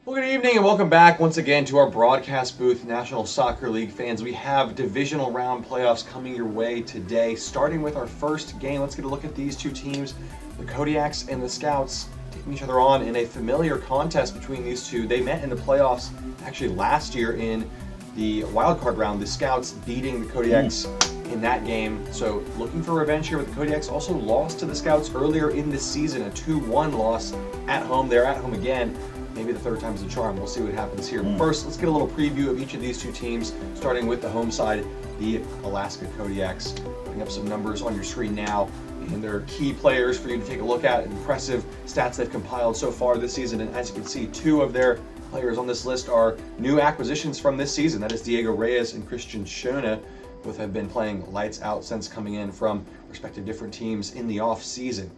Well, good evening and welcome back once again to our broadcast booth, National Soccer League fans. We have divisional round playoffs coming your way today. Starting with our first game, let's get a look at these two teams, the Kodiaks and the Scouts, taking each other on in a familiar contest between these two. They met in the playoffs actually last year in the wild card round, the Scouts beating the Kodiaks in that game. So looking for revenge here, with the Kodiaks also lost to the Scouts earlier in this season, a 2-1 loss at home. They're at home again. Maybe the third time's the charm. We'll see what happens here. But first, let's get a little preview of each of these two teams, starting with the home side, the Alaska Kodiaks. Putting up some numbers on your screen now, and they're key players for you to take a look at. Impressive stats they've compiled so far this season, and as you can see, two of their players on this list are new acquisitions from this season. That is Diego Reyes and Christian Schöne. Both have been playing lights out since coming in from respective different teams in the off season.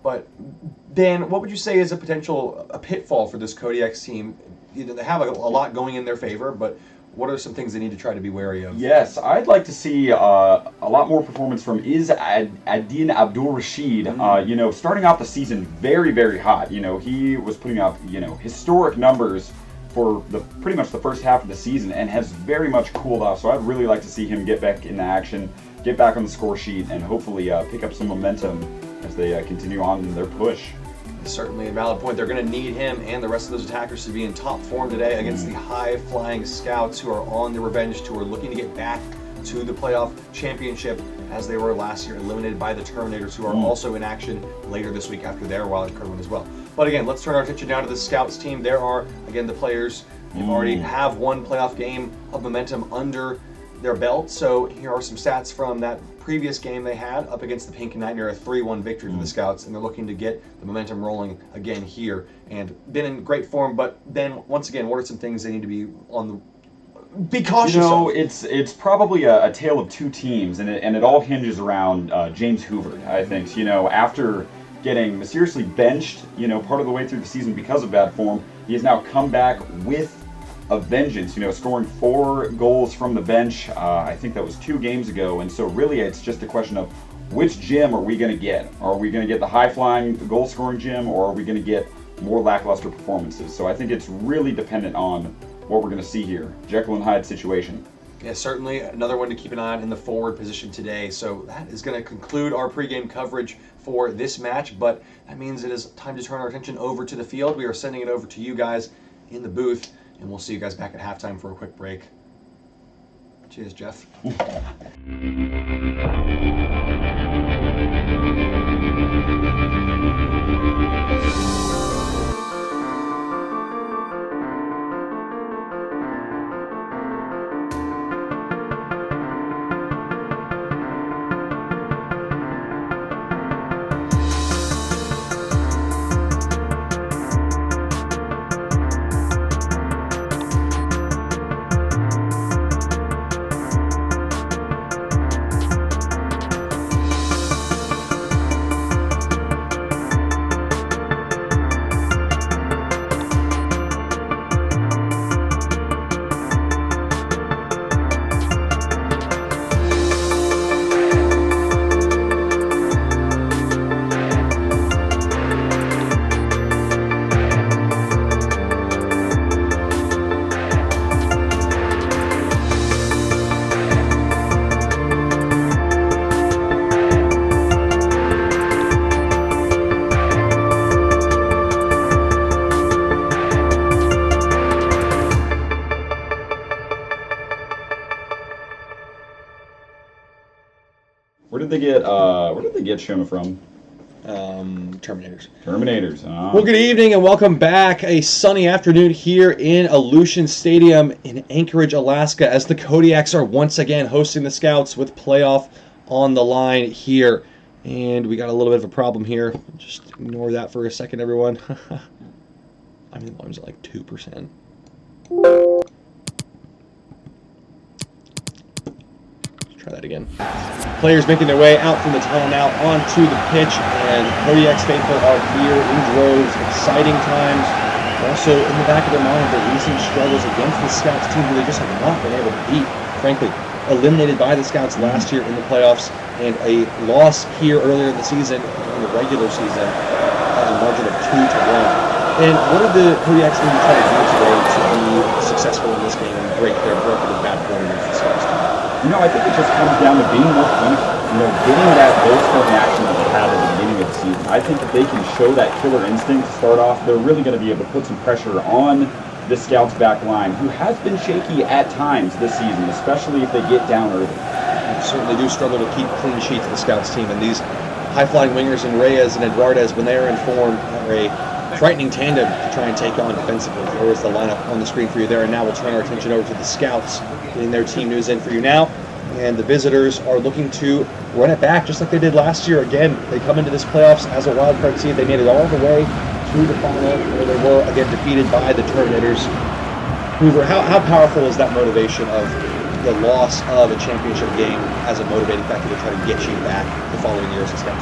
But Dan, what would you say is a pitfall for this Kodiaks team? They have a lot going in their favor, but what are some things they need to try to be wary of? Yes, I'd like to see a lot more performance from Adin Abdul Rashid. Starting out the season very, very hot. He was putting up historic numbers for pretty much the first half of the season, and has very much cooled off. So I'd really like to see him get back into action, get back on the score sheet, and hopefully pick up some momentum as they continue on in their push. Certainly a valid point. They're going to need him and the rest of those attackers to be in top form today against the high-flying Scouts, who are on the revenge tour, looking to get back to the playoff championship as they were last year, eliminated by the Terminators, who are also in action later this week after their wild card win as well. But again, let's turn our attention down to the Scouts team. There are, again, the players who already have one playoff game of momentum under their belt. So here are some stats from that previous game they had up against the Pink and Nightmare, a 3-1 victory for the Scouts, and they're looking to get the momentum rolling again here, and been in great form. But then once again, what are some things they need to be cautious of? It's probably a tale of two teams, and it all hinges around James Hoover, I think. After getting mysteriously benched, part of the way through the season because of bad form, he has now come back with a vengeance, scoring 4 goals from the bench. I think that was 2 games ago, and so really it's just a question of which Jim are we going to get? Are we going to get the high-flying, goal-scoring Jim, or are we going to get more lackluster performances? So I think it's really dependent on what we're going to see here. Jekyll and Hyde situation. Yeah, certainly another one to keep an eye on in the forward position today. So that is going to conclude our pregame coverage for this match, but that means it is time to turn our attention over to the field. We are sending it over to you guys in the booth, and we'll see you guys back at halftime for a quick break. Cheers, Jeff. Where did they get Schöne from? Terminators. Terminators. Well, good evening and welcome back. A sunny afternoon here in Aleutian Stadium in Anchorage, Alaska, as the Kodiaks are once again hosting the Scouts with playoff on the line here. And we got a little bit of a problem here. Just ignore that for a second, everyone. I mean, the volume's at like 2%. Try that again. Players making their way out from the tunnel now onto the pitch, and Kodiaks faithful are here in droves. Exciting times. Also, in the back of their mind, the recent struggles against the Scouts team who they just have not been able to beat. Frankly, eliminated by the Scouts last year in the playoffs, and a loss here earlier in the season, in the regular season, by a margin of 2-1. And what did the Kodiaks need to try to do today to be successful in this game and break their record of bad form against the Scouts? I think it just comes down to being more clinical. Getting that goal-scoring action that they had at the beginning of the season. I think if they can show that killer instinct to start off, they're really going to be able to put some pressure on the Scouts' back line, who has been shaky at times this season, especially if they get down early. They certainly do struggle to keep clean sheets of the Scouts team, and these high-flying wingers in Reyes and Eduardes, when they are in form, are a frightening tandem to try and take on defensively. There is the lineup on the screen for you there, and now we'll turn our attention over to the Scouts, getting their team news in for you now. And the visitors are looking to run it back just like they did last year. Again, they come into this playoffs as a wild card seed. They made it all the way to the final where they were, again, defeated by the Terminators. Hoover, how powerful is that motivation of the loss of a championship game as a motivating factor to try to get you back the following year as a Scouts?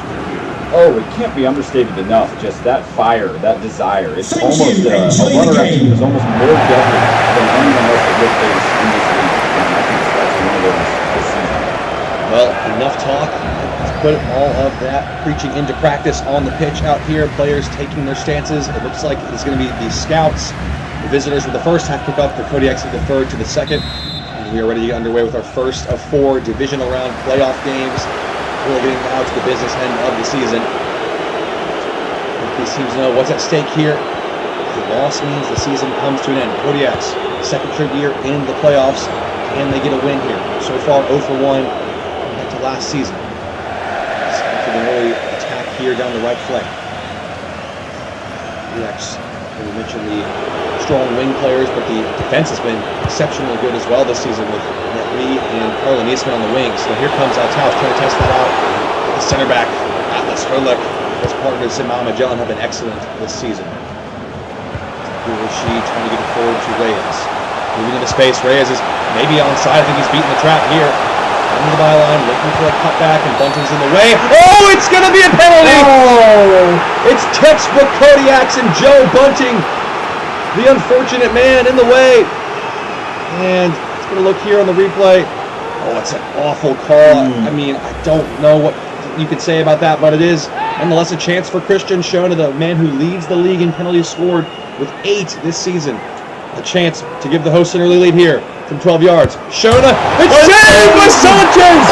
Oh, it can't be understated enough. Just that fire, that desire. It's almost a runner-up team is almost more deadly than anyone else that we've faced in this league. And I think that's one of those this season. Well, enough talk. Let's put all of that preaching into practice on the pitch out here. Players taking their stances. It looks like it's going to be the Scouts, the visitors with the first half kickoff, the Kodiaks with the third to the second. And we are ready to get underway with our first of 4 divisional round playoff games. We're getting now to the business end of the season. These teams know what's at stake here. The loss means the season comes to an end. Kodiaks, second straight year in the playoffs. Can they get a win here? So far, 0 for 1 back to last season. After the early attack here down the right flank. Kodiaks, we mentioned the strong wing players, but the defense has been exceptionally good as well this season with Lee and Carlin Eastman on the wings. So here comes Altaus trying to test that out. The center back, Atlas Herlick, his partner Simon Magellan have been excellent this season. Rashid trying to get it forward to Reyes. Moving into space, Reyes is maybe onside. I think he's beating the trap here. Under the byline, looking for a cutback, and Bunting's in the way. Oh, it's going to be a penalty! Oh! It's textbook Kodiaks and Joe Bunting, the unfortunate man, in the way. And it's going to look here on the replay. Oh, it's an awful call. I mean, I don't know what you could say about that, but it is nonetheless a chance for Christian Shona, the man who leads the league in penalties scored with 8 this season. A chance to give the hosts an early lead here from 12 yards. Shona, it's saved by Sanchez!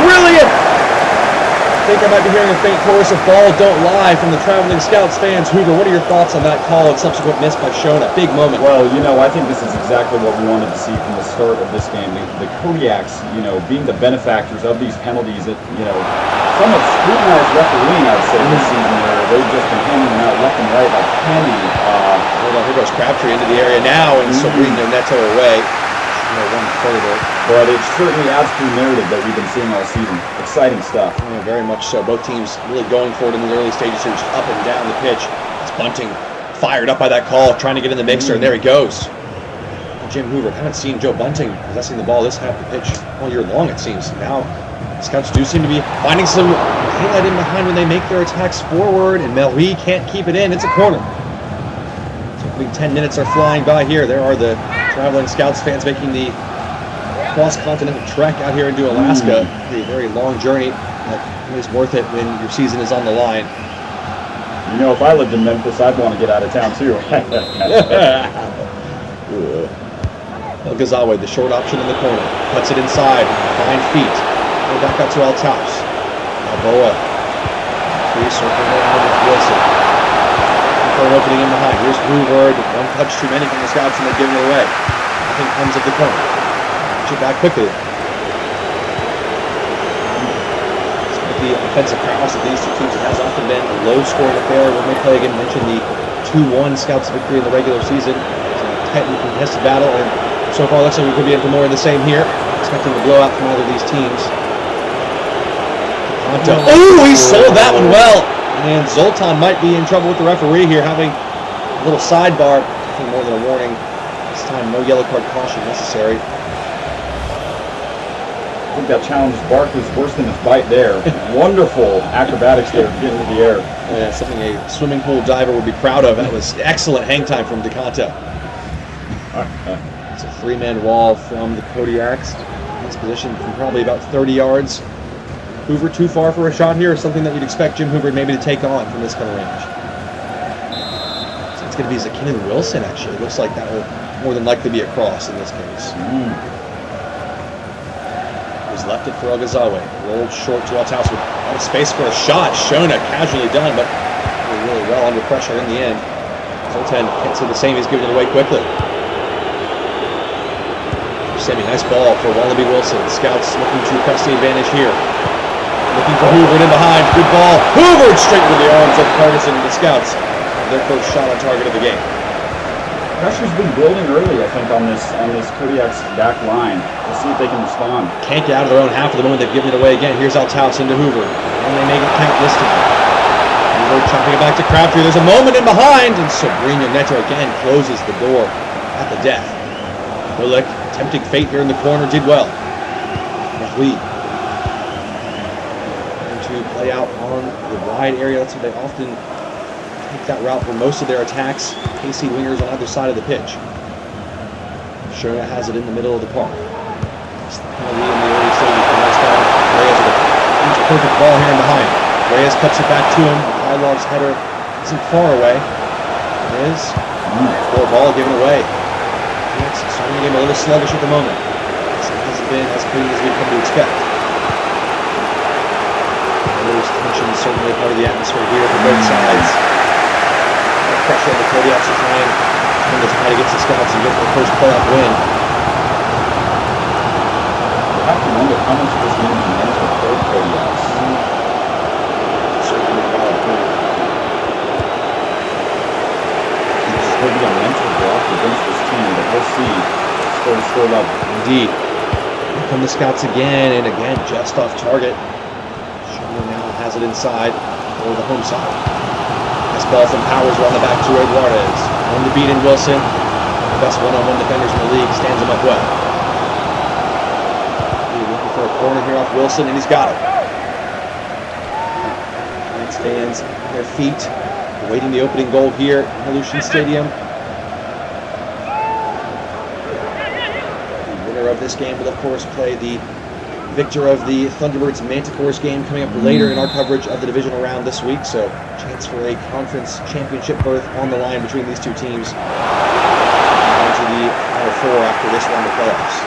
Brilliant! I think I might be hearing a faint chorus of "Ball Don't Lie" from the traveling Scouts fans. Hoover, what are your thoughts on that call and subsequent miss by Shona? Big moment. Well, I think this is exactly what we wanted to see from the start of this game. The Kodiaks, being the benefactors of these penalties that, somewhat scrutinized refereeing, I would say, this season, where they've just been handing them out left and right like candy. Here goes Crabtree into the area now, and Sobrino Neto away. One further. But it certainly adds to the narrative that we've been seeing all season. Exciting stuff. Yeah, very much so. Both teams really going for it in the early stages here, just up and down the pitch. It's Bunting fired up by that call, trying to get in the mixer, and there he goes. Jim Hoover, haven't seen Joe Bunting possessing the ball this half the pitch all year long, it seems. Now, the Scouts do seem to be finding some daylight in behind when they make their attacks forward, and Melry can't keep it in. It's a corner. 10 minutes are flying by here. There are the traveling Scouts fans making the cross-continental trek out here into Alaska. The very long journey that is worth it when your season is on the line. If I lived in Memphis, I'd want to get out of town too. El Ghazawi, the short option in the corner, cuts it inside, behind feet. Go back out to Altaus. Balboa, circling around with Wilson. For an opening in behind. Here's Hoover. One touch too many from the Scouts, and they're giving it away. Nothing comes of the corner. Push it back quickly. Despite the offensive prowess of these two teams, it has often been a low-scoring affair. When they play again, mentioned the 2-1 Scouts victory in the regular season. It's a tightly contested battle, and so far looks like we could be in for more of the same here. Expecting a blowout from either of these teams. Oh, he sold that one well. And Zoltan might be in trouble with the referee here, having a little sidebar. Nothing more than a warning. This time, no yellow card caution necessary. I think that challenged bark was worse than his bite there. Wonderful acrobatics there to get into the air. Yeah, something a swimming pool diver would be proud of. That was excellent hang time from DeConta. It's a 3-man wall from the Kodiaks. This position from probably about 30 yards. Hoover too far for a shot here, or something that you'd expect Jim Hoover maybe to take on from this kind of range? going to be Zakinan Wilson, actually. It looks like that will more than likely be a cross in this case. He's left it for Ogazawa. Rolled short to Althaus with a lot of space for a shot. Shona casually done, but really well under pressure in the end. Zoltan can't say the same. He's giving it away quickly. Sammy, nice ball for Wallaby Wilson. Scouts looking to press the advantage here. Looking for Hoover in behind. Good ball. Hoover straight into the arms of Ferguson and the Scouts. Their first shot on target of the game. Pressure's been building early, I think, on this Kodiaks back line. We'll see if they can respond. Can't get out of their own half at the moment. They've given it away again. Here's Althaus into Hoover. And they make it count this time. Hoover chopping it back to Crabtree. There's a moment in behind. And Sabrina Neto again closes the door at the death. Bullock, tempting fate here in the corner, did well. Mahli to play out on the wide area. That's what they often take that route for most of their attacks. KC wingers on either side of the pitch. Shona has it in the middle of the park. It's the penalty in the early stages. Nice ball. Reyes with a perfect ball here in behind. Reyes cuts it back to him. Kylov's header isn't far away. It is. Poor ball given away. It's starting the game a little sluggish at the moment. It hasn't been as clean as we've come to expect. There's tension, certainly part of the atmosphere here for both sides. Pressure on the Kodiaks to try and turn the tide against the Scouts and get their first playoff win. You have to wonder how much of this game is mental for Kodiaks. Certainly a valid point. This is going to be a mental block against this team that we'll see score level. Indeed. Here come the Scouts again, and again, just off target. Shona now has it inside for the home side. Nice ball from Powers around the back to Eduardes. On the beat in Wilson. The best one-on-one defenders in the league, stands him up well. He's looking for a corner here off Wilson, and he's got it. Giants fans on their feet, awaiting the opening goal here in Aleutian Stadium. The winner of this game will, of course, play the victor of the Thunderbirds Manticores game coming up later in our coverage of the divisional round this week. So, chance for a conference championship berth on the line between these two teams. On to the Final Four after this round of playoffs.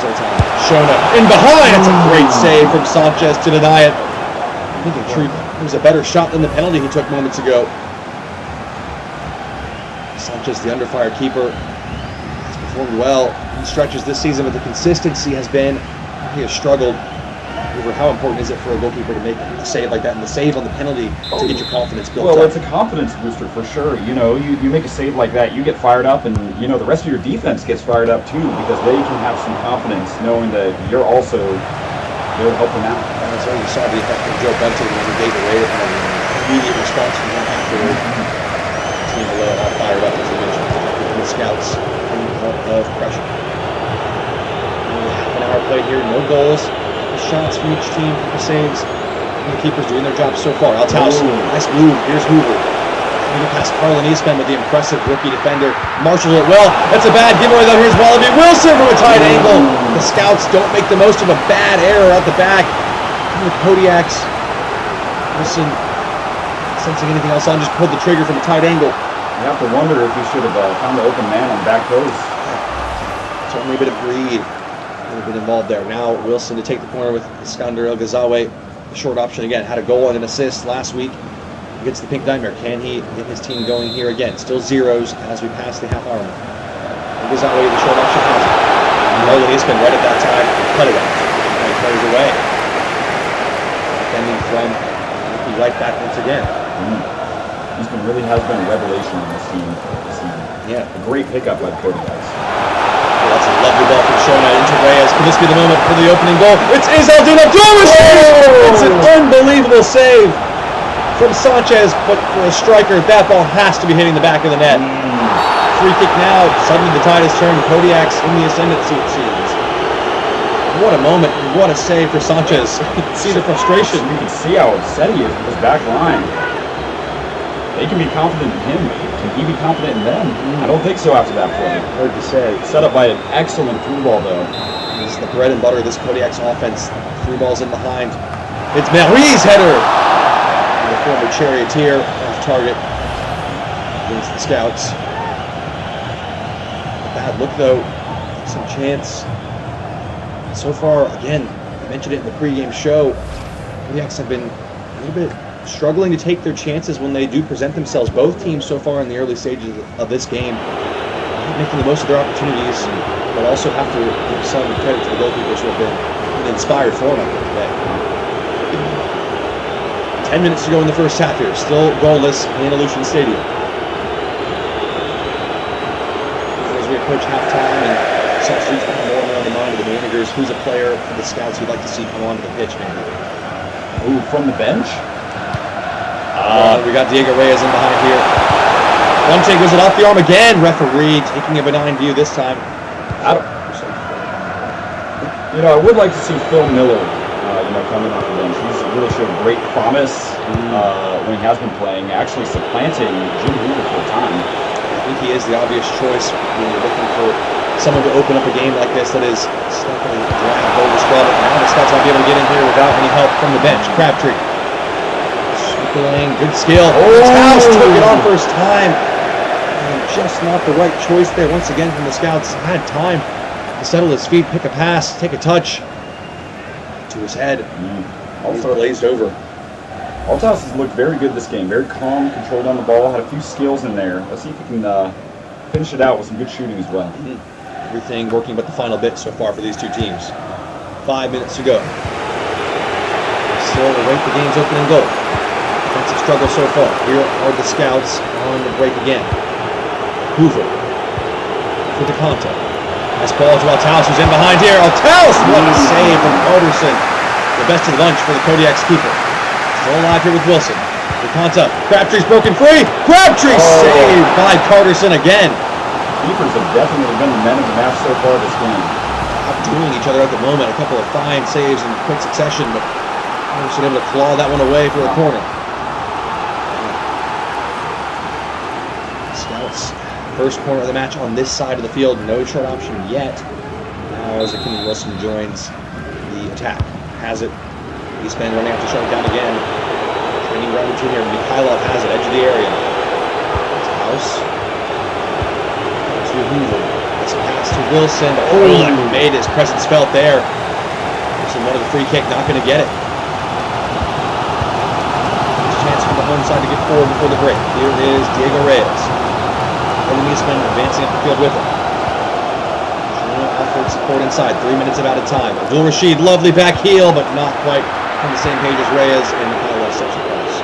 Zoltan, Shona in behind. That's a great save from Sanchez to deny it. I think in truth, it was a better shot than the penalty he took moments ago. Sanchez, the under fire keeper, has performed well in stretches this season, but the consistency has been, he has struggled. Over how important is it for a goalkeeper to make a save like that, and the save on the penalty to get your confidence built up? Well, it's a confidence booster for sure. You know, you make a save like that, you get fired up, and you know the rest of your defense gets fired up too, because they can have some confidence knowing that you're also there to help them out. And that's why you saw the effect of Joe Benton when he gave away the penalty. Immediate response from him afterward. The team below all fired up, as I mentioned, with the Scouts coming out of pressure. Only half an hour played here, no goals. Shots from each team, couple saves. And the keepers doing their job so far. Althaus, nice move. Here's Hoover. Moving past Carlin Eastman with the impressive rookie defender. Marshall it well. That's a bad giveaway though. Here's Wallaby Wilson from a tight angle. The Scouts don't make the most of a bad error at the back. And the Kodiaks, Wilson, sensing anything else on, just pulled the trigger from a tight angle. You have to wonder if he should have found the open man on back post. Certainly a bit of greed been involved there. Now Wilson to take the corner with Iskander El-Ghazawi. The short option again. Had a goal and an assist last week against the Pink Nightmare. Can he get his team going here again? Still zeros as we pass the half hour mark. El-Ghazawi, the short option has it. Nolan Eastman right at that time. Cut it out. And he plays away. Defending from right back once again. Eastman really has been a revelation on this team this season. Yeah. A great pickup by the Kodiaks. That's a lovely ball from Shona into Reyes. Could this be the moment for the opening goal? It's Izzeldin Abdulrashid! It's an unbelievable save from Sanchez, but for a striker, that ball has to be hitting the back of the net. Free kick now. Suddenly the tide has turned. Kodiaks in the ascendancy, it seems. What a moment. What a save for Sanchez. You can see the frustration. You can see how upset he is with his back line. They can be confident in him. Can he be confident in them? I don't think so after that play. Hard to say. Set up by an excellent through ball, though. This is the bread and butter of this Kodiaks offense. Through balls in behind. It's Mary's header. The former charioteer off target against the Scouts. A bad look though, some chance. So far, again, I mentioned it in the pregame show, Kodiaks have been a little bit struggling to take their chances when they do present themselves. Both teams so far in the early stages of this game not making the most of their opportunities, but also have to give some credit to the goalkeepers who have been in inspired form today. 10 minutes to go in the first half here, still goalless in Aleutian Stadium. As we approach halftime and substitutes become more and more on the mind of the managers, who's a player for the Scouts you'd like to see come onto the pitch, man? Ooh, from the bench? We got Diego Reyes in behind here. One take, was it off the arm again? Referee taking a benign view this time. I would like to see Phil Miller, coming off the bench. He's really showed great promise when he has been playing, actually supplanting Jim Hoover for a time. I think he is the obvious choice when you're looking for someone to open up a game like this that is stuck in a drag hold the scrub. Now the Scouts might be able to get in here without any help from the bench. Crabtree. Circling, good skill. House took it on first time. And just not the right choice there once again from the Scouts. Had time to settle his feet, pick a pass, take a touch to his head. Also glazed over. Althouse has looked very good this game. Very calm, controlled on the ball, had a few skills in there. Let's see if he can finish it out with some good shooting as well. Everything working but the final bit so far for these two teams. 5 minutes to go. Still await the game's opening goal. Defensive struggle so far. Here are the Scouts on the break again. Hoover for the contact. Nice ball to Althaus, who's in behind here. Althaus, what a save from Carterson. The best of the bunch for the Kodiaks keeper. Still alive here with Wilson. The contact. Crabtree's broken free. Crabtree saved by Carterson again. Keepers have definitely been the men of the match so far this game. Outdoing each other at the moment. A couple of fine saves in quick succession, but Carterson able to claw that one away for a corner. Scouts. First corner of the match on this side of the field. No short option yet. Now as Kenny Wilson joins the attack. Has it. Eastman running out to shut it down again. Training right between here. Mikhailov has it. Edge of the area. House. To Hoover. This pass to Wilson. Oh, made his presence felt there. Wilson wanted the free kick. Not going to get it. There's a chance from the home side to get forward before the break. Here is Diego Reyes. Eastman advancing up the field with him. Offered support inside. 3 minutes of added time. Abdul Rashid, lovely back heel, but not quite on the same page as Reyes and Mikhailov steps across.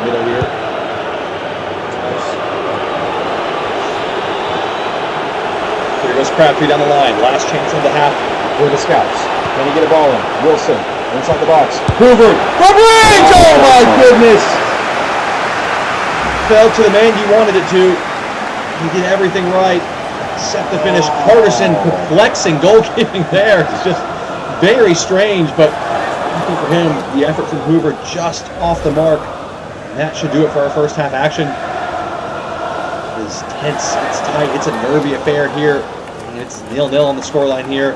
Middle here. Here goes Crabtree down the line. Last chance of the half for the Scouts. Can he get a ball in? Wilson. Inside the box. Hoover. The bridge! Oh my goodness! Fell to the man you wanted it to. He did everything right. Set the finish. Carterson perplexing goalkeeping there. It's just very strange, but I think for him, the effort from Hoover just off the mark. And that should do it for our first half action. It is tense. It's tight. It's a nervy affair here. And it's 0-0 on the scoreline here.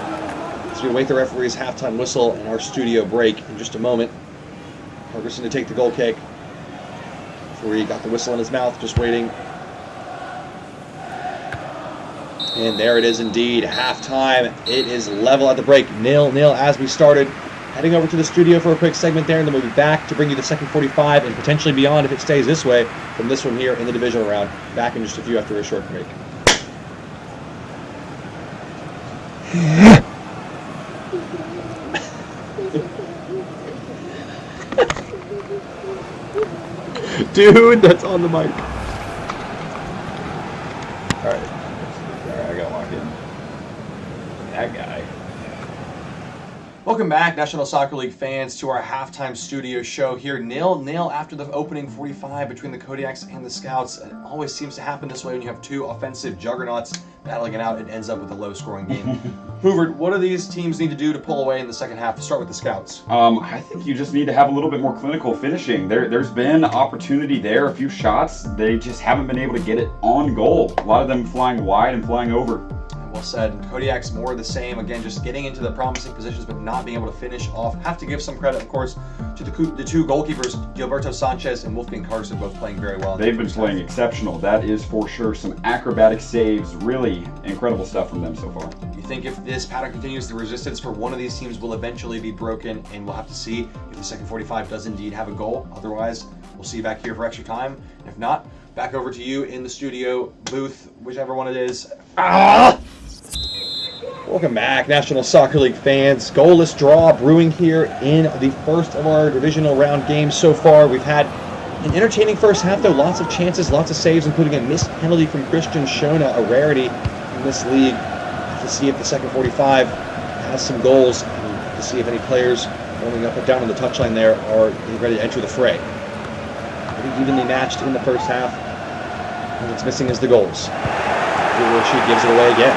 So we await the referee's halftime whistle and our studio break in just a moment. Carterson to take the goal kick. Referee got the whistle in his mouth, just waiting. And there it is indeed, halftime. It is level at the break, 0-0 as we started. Heading over to the studio for a quick segment there, and then we'll be back to bring you the second 45 and potentially beyond if it stays this way from this one here in the divisional round. Back in just a few after a short break. Dude, that's on the mic. Alright, I gotta lock in. That guy. Welcome back, National Soccer League fans, to our halftime studio show here. 0-0 after the opening 45 between the Kodiaks and the Scouts. It always seems to happen this way when you have two offensive juggernauts battling it out. It ends up with a low-scoring game. Hoover, what do these teams need to do to pull away in the second half? Start with the Scouts. I think you just need to have a little bit more clinical finishing. There's been opportunity there, a few shots. They just haven't been able to get it on goal. A lot of them flying wide and flying over. Well said. And Kodiaks, more of the same. Again, just getting into the promising positions, but not being able to finish off. Have to give some credit, of course, to the two goalkeepers, Gilberto Sanchez and Wolfgang Carson, both playing very well. They've been playing exceptional. That is for sure. Some acrobatic saves. Really incredible stuff from them so far. You think if this pattern continues, the resistance for one of these teams will eventually be broken, and we'll have to see if the second 45 does indeed have a goal. Otherwise, we'll see you back here for extra time. And if not, back over to you in the studio booth, whichever one it is. Welcome back, National Soccer League fans. Goalless draw brewing here in the first of our divisional round games so far. We've had an entertaining first half, though. Lots of chances, lots of saves, including a missed penalty from Christian Shona, a rarity in this league. To see if the second 45 has some goals, and to see if any players warming up and down on the touchline there are ready to enter the fray. Pretty evenly matched in the first half. And what's missing is the goals. She gives it away again.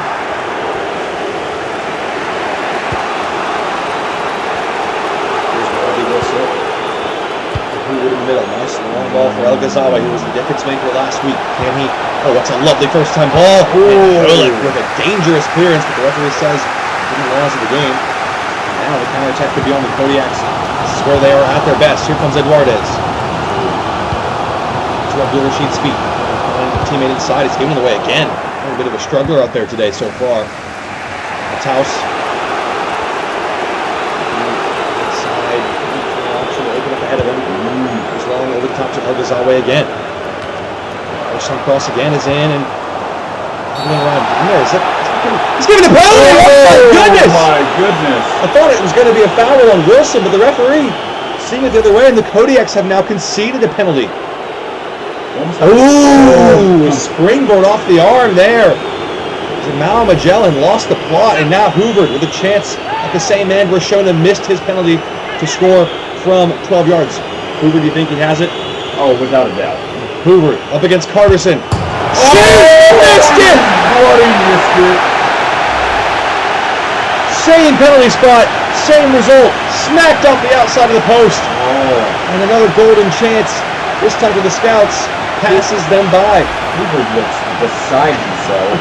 In the middle, nice long ball for El Ghazawi, who was the difference maker last week. Can he? Oh, what's a lovely first-time ball! Hulick with a dangerous clearance, but the referee says in the laws of the game. And now the counter-attack could be on the Kodiaks. This is where they are at their best. Here comes Eduardes. To Abdul Rashid's feet. Teammate inside, he's giving it away again. A bit of a struggler out there today so far. That's House. Inside, option to open up ahead of him. He's long over the top to El Ghazawi again. First time cross again is in, and going around in there. He's giving a penalty! Oh my goodness! I thought it was going to be a foul on Wilson, but the referee seeing it the other way, and the Kodiaks have now conceded a penalty. Ooh, springboard off the arm there. Jamal Magellan lost the plot, and now Hoover with a chance at the same end where Shona missed his penalty to score from 12 yards. Hoover, do you think he has it? Oh, without a doubt. Hoover up against Carterson. Oh, missed it! Oh, he missed it. Same penalty spot, same result. Smacked off the outside of the post. Oh. And another golden chance. This time to the Scouts. Passes them by. Hoover looks beside himself.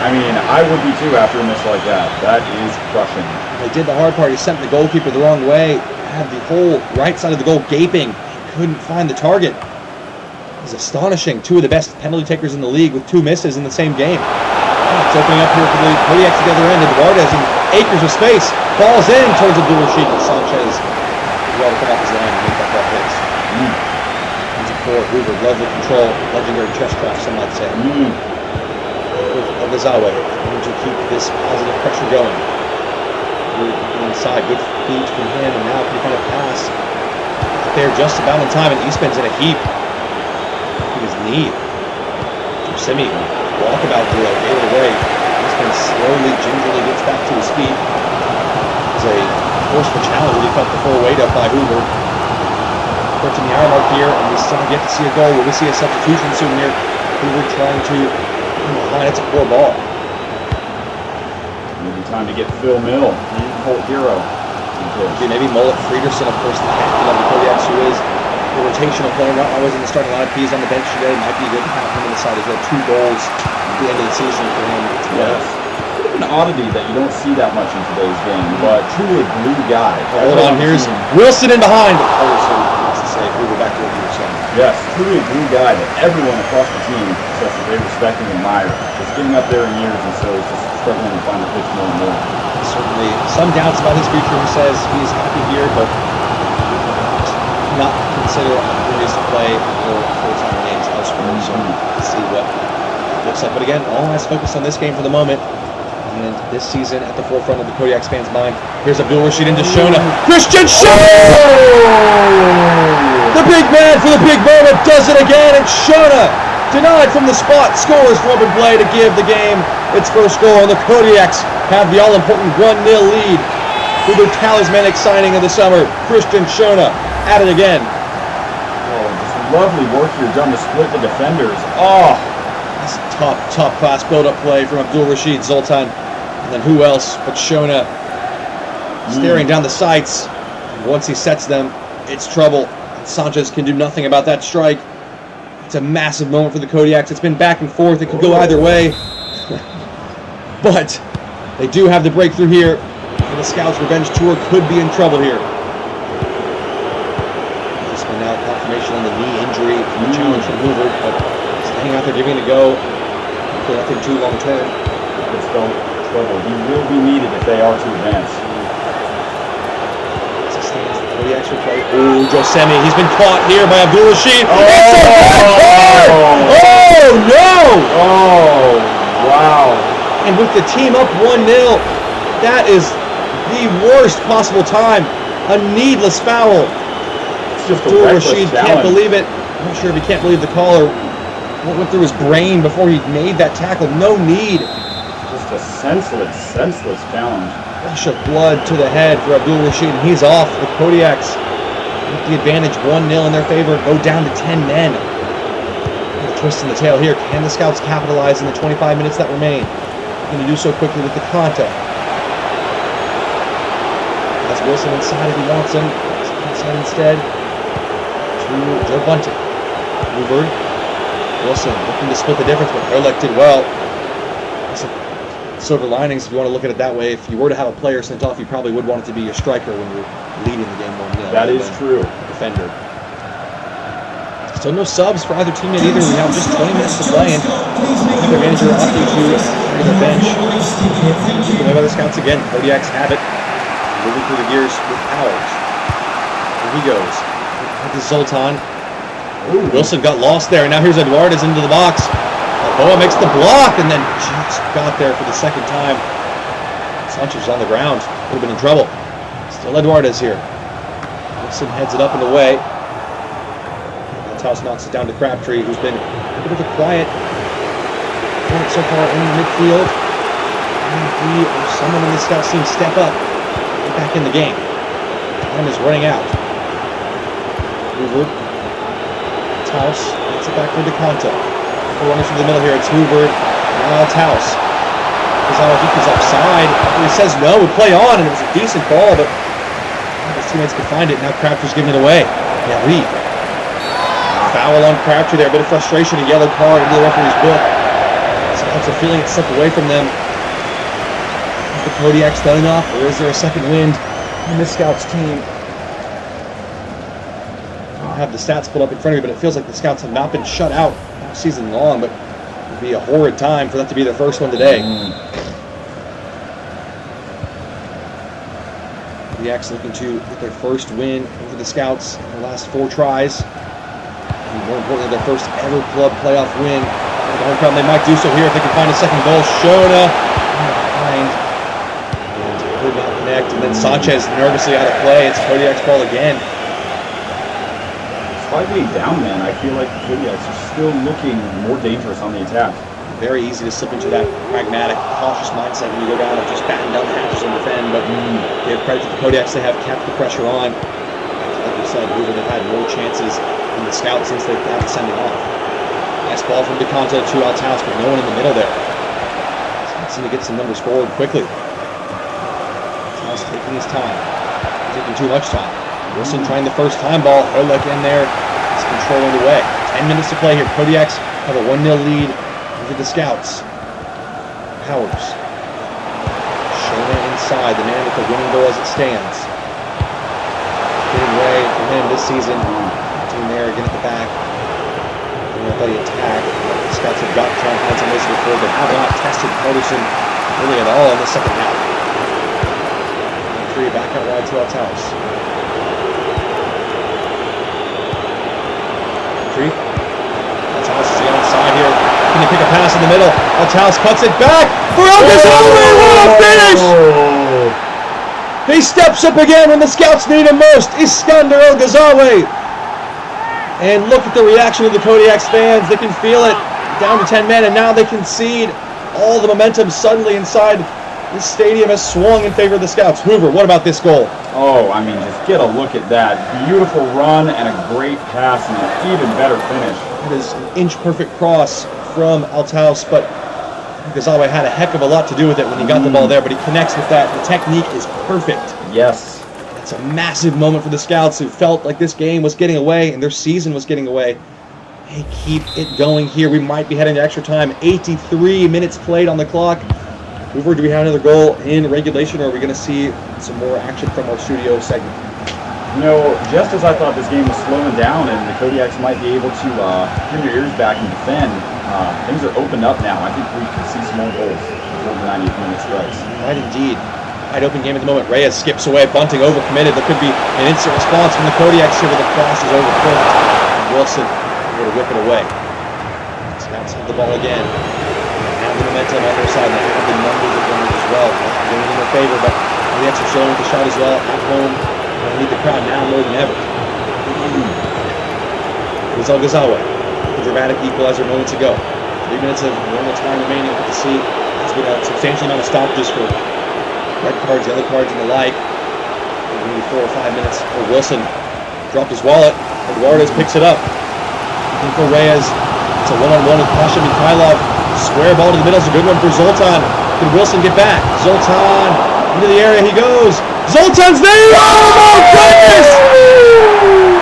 I mean, I would be too after a miss like that. That is crushing. They did the hard part. He sent the goalkeeper the wrong way. Had the whole right side of the goal gaping. Couldn't find the target. It was astonishing. Two of the best penalty takers in the league with two misses in the same game. It's opening up here for the Kodiaks at the other end. Eduardes in acres of space. Falls in towards Abdul Rashid. Sanchez well to come off his line and make that ball hits. For Hoover, lovely control, legendary chest craft, some might say. With El Ghazawi, to keep this positive pressure going. Inside, good feet from him, and now can find a pass. There just about in time, and Eastman's in a heap. His knee. Semi walkabout duo, gave it away. Eastman slowly, gingerly gets back to his feet. It's a forceful challenge when he felt the full weight up by Hoover. Approaching the hour mark here, and we still get to see a goal. Will we see a substitution soon here? Hoover trying to line. It's a poor ball. Maybe time to get Phil Mill, Colt Hero. Maybe Mullet Friederson, of course, the captain of the Kodiaks, who is a rotational player, not always in the starting lineup. He's on the bench today. Might be good to have him on the side as well. 2 goals at the end of the season for him. Yes. An oddity that you don't see that much in today's game, but truly blue guy. Hold on, here's Wilson in behind. Hoover back to what you were saying. Yes, truly a blue guy that everyone across the team says that they respect and admire. Just getting up there in years, and so he's just struggling to find the pitch more and more. Certainly some doubts about his future. He says he's happy here, but not consider opportunities to play or full-time games elsewhere. So we'll see what it looks like. But again, all eyes focused on this game for the moment. And this season at the forefront of the Kodiaks fans' mind. Here's Abdul Rashid into Shona. Christian Shona! The big man for the big moment does it again. And Shona, denied from the spot, scores from open play to give the game its first goal. And the Kodiaks have the all-important 1-0 lead with their talismanic signing of the summer. Christian Shona at it again. Oh, just lovely work here done to split the defenders. Oh! That's top class build-up play from Abdul Rashid Zoltan. And then who else but Shona staring down the sights. Once he sets them, it's trouble. And Sanchez can do nothing about that strike. It's a massive moment for the Kodiaks. It's been back and forth. It could go either way. but they do have the breakthrough here, and the Scouts' revenge tour could be in trouble here. Just been now confirmation on the knee injury, challenge from Hoover, but staying out there, giving it a go. Hopefully nothing too long term. It's still trouble. He will be needed if they are to advance. Kodiaks will play. Oh, Josemi, he's been caught here by Abdul Rashid. Oh! It's a red card! Oh, no! Oh, wow. And with the team up 1-0, that is the worst possible time. A needless foul. It's just a Abdul reckless Rashid challenge. can't believe it. I'm not sure if he can't believe the call or what went through his brain before he made that tackle. No need. Just a senseless challenge. Rush of blood to the head for Abdul Rashid, and he's off. The Kodiaks with the advantage 1-0 in their favor, go down to 10 men. And a twist in the tail here. Can the Scouts capitalize in the 25 minutes that remain? Going to do so quickly with the Conta. Has Wilson inside if he wants him. Inside instead to Joe Bunting. Hoover. Wilson looking to split the difference, but Erlich did well. Silver linings, if you want to look at it that way. If you were to have a player sent off, you probably would want it to be your striker when you're leading the game 1-0. That is true. Defender. Still no subs for either team yet either. We have just 20 minutes to play, and their manager opting to go to the bench. Taken away by the Scouts again. Kodiaks have it. Moving through the gears with Powers. Here he goes. With Zoltan. Ooh. Wilson got lost there, and now here's Eduardes into the box. Boa makes the block, and then just got there for the second time. Sanchez on the ground. Would have been in trouble. Still Eduardes here. Wilson heads it up and away. Toss knocks it down to Crabtree, who's been a bit of a quiet opponent so far in the midfield. And he or someone in the Scouts team step up and get back in the game. Time is running out. Hoover. Taus gets it back for DeConto. Runners through the middle here. It's Hoover. Now it's House. I think he's offside. He says no. We play on, and it was a decent ball, but his teammates could find it. Now Crabtree's giving it away. Yeah, Reed. Foul on Crabtree there. A bit of frustration. A yellow card into the referee's book. Scouts are feeling it slip away from them. Is the Kodiaks done enough, or is there a second wind in this Scouts team? I don't have the stats pulled up in front of me, but it feels like the Scouts have not been shut out season long, but it would be a horrid time for that to be their first one today. The X looking to get their first win over the Scouts in their last 4 tries. And more importantly, their first ever club playoff win. At the home crowd, they might do so here if they can find a second goal. Shona behind and could not connect. And then Sanchez nervously out of play. It's Kodiak's ball again. Slightly down, man. I feel like the Kodiaks are still looking more dangerous on the attack. Very easy to slip into that pragmatic, cautious mindset when you go down and just batten down the hatches and defend. But give credit to the Kodiaks, they have kept the pressure on. Like we said, Hoover, they've had more chances than the Scouts since they've had the sending off. Nice ball from DeConta to Althaus, but no one in the middle there. Scouts need to get some numbers forward quickly. Althaus taking his time, taking too much time. Wilson trying the first time ball. Erlich in there. It's controlling the way. 10 minutes to play here. Kodiaks have a 1-0 lead over the Scouts. Powers. Shona inside. The man with the winning goal as it stands. Getting way for him this season. Team there again at the back. Going up by the attack. The Scouts have got to try and find some ways before. They have not tested Pedersen really at all in the second half. 3 back out wide to Althaus. Althaus is the onside here. Can he pick a pass in the middle? Althaus cuts it back for El Ghazawi. What a finish! He steps up again when the Scouts need him most. Iskander El Ghazawi. And look at the reaction of the Kodiaks fans. They can feel it. Down to 10 men, and now they concede. All the momentum suddenly inside this stadium has swung in favor of the Scouts. Hoover, what about this goal? Oh, I mean, just get a look at that. Beautiful run and a great pass and an even better finish. It is an inch-perfect cross from Althaus, but Ghazawi had a heck of a lot to do with it when he got the ball there, but he connects with that. The technique is perfect. Yes. It's a massive moment for the Scouts who felt like this game was getting away and their season was getting away. Hey, keep it going here. We might be heading to extra time. 83 minutes played on the clock. Hoover, do we have another goal in regulation, or are we going to see some more action from our studio segment? You know, just as I thought this game was slowing down and the Kodiaks might be able to get their ears back and defend, things are opened up now. I think we could see some more goals before the 90th minute strikes. Right, indeed. Wide open game at the moment. Reyes skips away, bunting overcommitted. There could be an instant response from the Kodiaks here, but the cross is overcooked. And Wilson able to whip it away. Scouts have the ball again. They have the momentum on their side. They have the numbers of runners as well. Not going in their favor, but Kodiaks are showing with the shot as well at home. They need the crowd now more than ever. It's Algazawa. The dramatic equalizer moments ago. 3 minutes of normal time remaining. We'll have to see. It's been a substantial amount of stoppages for red cards, yellow cards, and the like. Maybe 4 or 5 minutes. Oh, Wilson dropped his wallet. Eduardo picks it up. Looking for Reyes. It's a one-on-one with Pasha Mikhailov. Square ball to the middle is a good one for Zoltan. Can Wilson get back? Zoltan into the area he goes. Zoltan's there! Oh my goodness!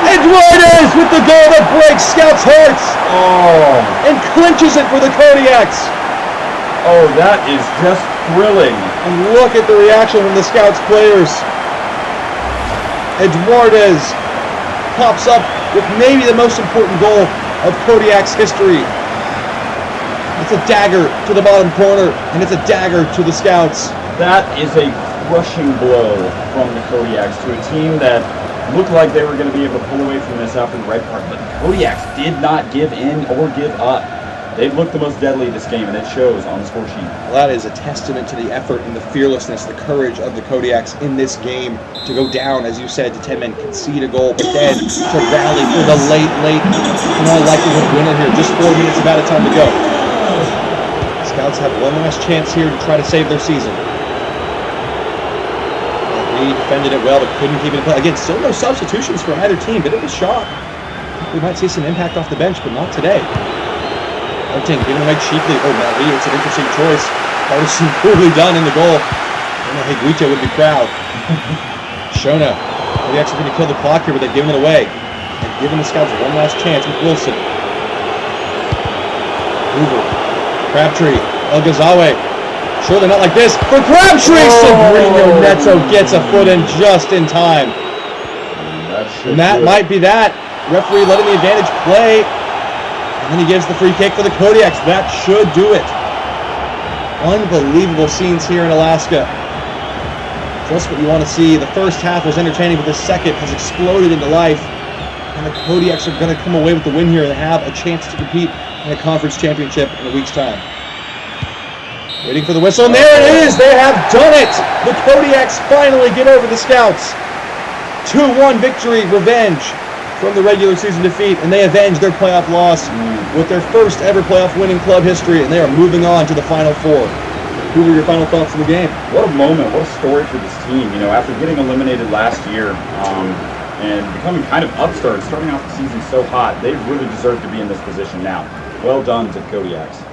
Eduardo with the goal that breaks Scouts' hearts. Oh. And clinches it for the Kodiaks. Oh, that is just thrilling. And look at the reaction from the Scouts players. Eduardo pops up with maybe the most important goal of Kodiak's history. It's a dagger to the bottom corner, and it's a dagger to the Scouts. That is a crushing blow from the Kodiaks to a team that looked like they were going to be able to pull away from this after the red card, but the Kodiaks did not give in or give up. They've looked the most deadly this game, and it shows on the score sheet. Well, that is a testament to the effort and the fearlessness, the courage of the Kodiaks in this game to go down, as you said, to 10 men, concede a goal, but then to rally for the late, in all likelihood, winner here. Just 4 minutes of added time to go. The Scouts have one last chance here to try to save their season. He defended it well, but couldn't keep it in play. Again, still no substitutions for either team. Bit of a shock. We might see some impact off the bench, but not today. Bunting giving away cheaply. Oh, Marie, it's an interesting choice. Partisan poorly done in the goal. I know Higuita would be proud. Shona. They actually going to kill the clock here, but they've given it away. They've given the Scouts one last chance with Wilson. Hoover. Crabtree. Algazawa. Surely not like this. For Crabtree! Sabrino Neto gets a foot in just in time. And that might be that. Referee letting the advantage play. And then he gives the free kick for the Kodiaks. That should do it. Unbelievable scenes here in Alaska. Just what you want to see. The first half was entertaining, but the second has exploded into life. And the Kodiaks are going to come away with the win here and have a chance to compete in a conference championship in a week's time. Waiting for the whistle, and there it is! They have done it! The Kodiaks finally get over the Scouts. 2-1 victory, revenge from the regular season defeat, and they avenge their playoff loss with their first ever playoff win in club history, and they are moving on to the Final Four. Who were your final thoughts of the game? What a moment, what a story for this team. You know, after getting eliminated last year and becoming kind of upstart, starting off the season so hot, they really deserve to be in this position now. Well done to the Kodiaks.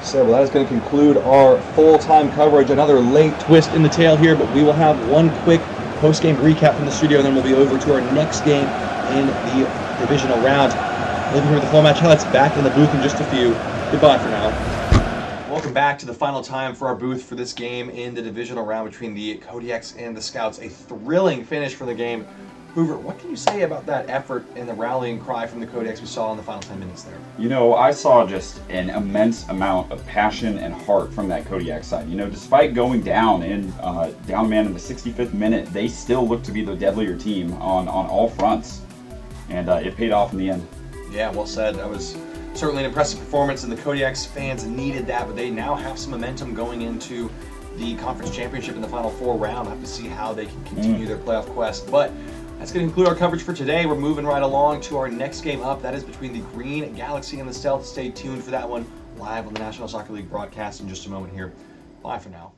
So, well, that is going to conclude our full-time coverage. Another late twist in the tale here, but we will have one quick post-game recap from the studio, and then we'll be over to our next game in the divisional round. Living here with the Flow Match highlights, back in the booth in just a few. Goodbye for now. Welcome back to the final time for our booth for this game in the divisional round between the Kodiaks and the Scouts. A thrilling finish for the game. Hoover, what can you say about that effort and the rallying cry from the Kodiaks we saw in the final 10 minutes there? You know, I saw just an immense amount of passion and heart from that Kodiak side. You know, despite going down man in the 65th minute, they still looked to be the deadlier team on all fronts. And it paid off in the end. Yeah, well said. That was certainly an impressive performance, and the Kodiaks fans needed that, but they now have some momentum going into the conference championship in the Final Four round. We'll have to see how they can continue their playoff quest. But that's going to conclude our coverage for today. We're moving right along to our next game up. That is between the Green Galaxy and the Stealth. Stay tuned for that one live on the National Soccer League broadcast in just a moment here. Bye for now.